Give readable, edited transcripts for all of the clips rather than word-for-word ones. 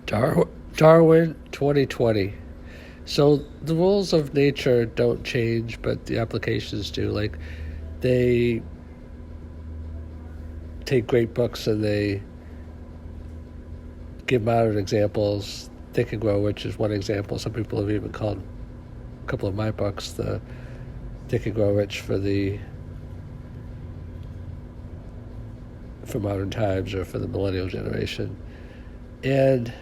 Darwin 2020. So the rules of nature don't change, but the applications do. Like, they take great books and they give modern examples. Think and Grow Rich is one example. Some people have even called a couple of my books the Think and Grow Rich for modern times or for the millennial generation. And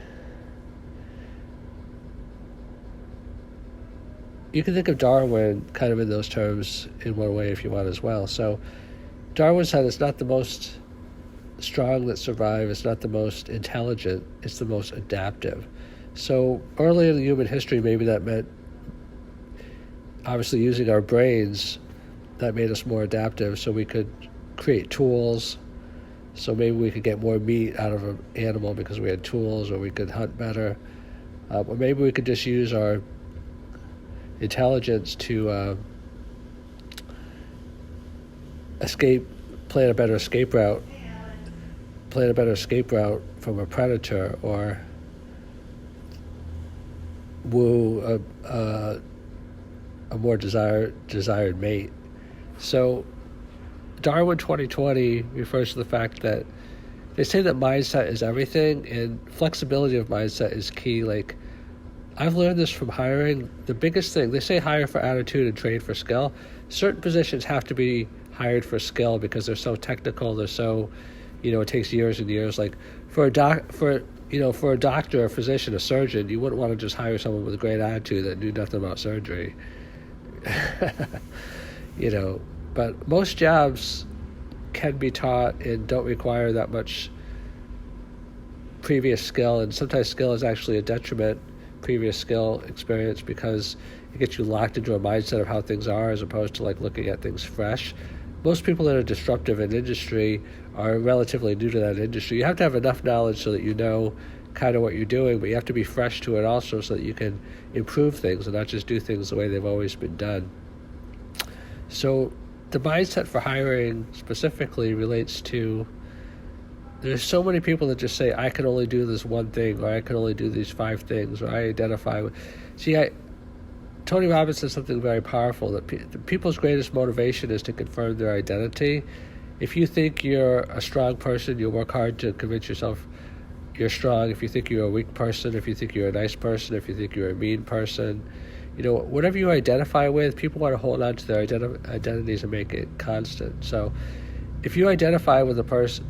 you can think of Darwin kind of in those terms in one way if you want as well. So Darwin said it's not the most strong that survive, it's not the most intelligent, it's the most adaptive. So early in human history, maybe that meant obviously using our brains. That made us more adaptive, so we could create tools. So maybe we could get more meat out of an animal because we had tools, or we could hunt better. Or maybe we could just use our intelligence to plan a better escape route from a predator, or woo a more desired mate. So Darwin 2020 refers to the fact that they say that mindset is everything, and flexibility of mindset is key. Like, I've learned this from hiring. The biggest thing, they say hire for attitude and train for skill. Certain positions have to be hired for skill because they're so technical, they're so, it takes years and years. Like for a doctor, a physician, a surgeon, you wouldn't want to just hire someone with a great attitude that knew nothing about surgery. But most jobs can be taught and don't require that much previous skill, and sometimes skill is actually a detriment, previous skill experience, because it gets you locked into a mindset of how things are as opposed to like looking at things fresh. Most people that are disruptive in industry are relatively new to that industry. You have to have enough knowledge so that you know kind of what you're doing, but you have to be fresh to it also so that you can improve things and not just do things the way they've always been done. So the mindset for hiring specifically relates to, there's so many people that just say, I can only do this one thing, or I can only do these 5 things, or I identify with... Tony Robbins says something very powerful, that people's greatest motivation is to confirm their identity. If you think you're a strong person, you'll work hard to convince yourself you're strong. If you think you're a weak person, if you think you're a nice person, if you think you're a mean person, whatever you identify with, people want to hold on to their identities and make it constant. So if you identify with a person,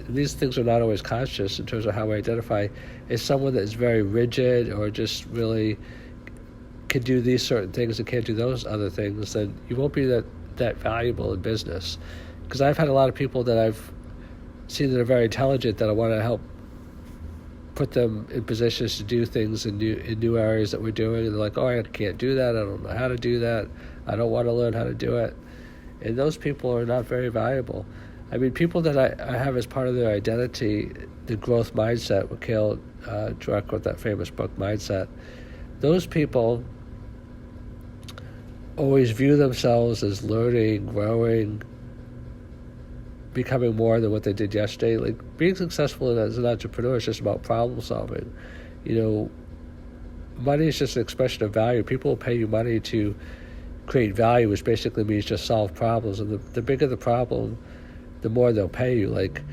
these things are not always conscious in terms of how we identify, as someone that is very rigid or just really can do these certain things and can't do those other things, then you won't be that valuable in business. Because I've had a lot of people that I've seen that are very intelligent that I want to help put them in positions to do things in new areas that we're doing, and they're like, I can't do that, I don't know how to do that, I don't want to learn how to do it. And those people are not very valuable. I mean, people that I have as part of their identity, the growth mindset, Mikhail Dweck wrote that famous book, Mindset. Those people always view themselves as learning, growing, becoming more than what they did yesterday. Like, being successful as an entrepreneur is just about problem solving. Money is just an expression of value. People will pay you money to create value, which basically means just solve problems. And the bigger the problem, the more they'll pay you. Like,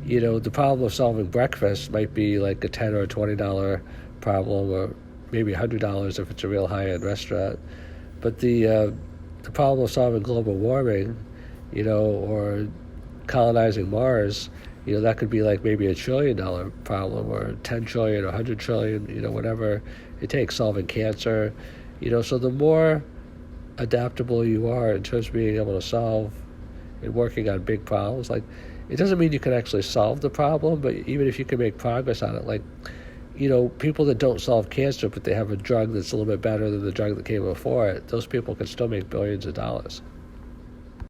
the problem of solving breakfast might be like a $10 or $20 problem, or maybe $100 if it's a real high-end restaurant. But the problem of solving global warming, or colonizing Mars, that could be like maybe $1 trillion problem, or 10 trillion or 100 trillion, whatever it takes, solving cancer. So the more adaptable you are in terms of being able to solve and working on big problems, like, it doesn't mean you can actually solve the problem, but even if you can make progress on it, like, people that don't solve cancer, but they have a drug that's a little bit better than the drug that came before it, those people can still make billions of dollars.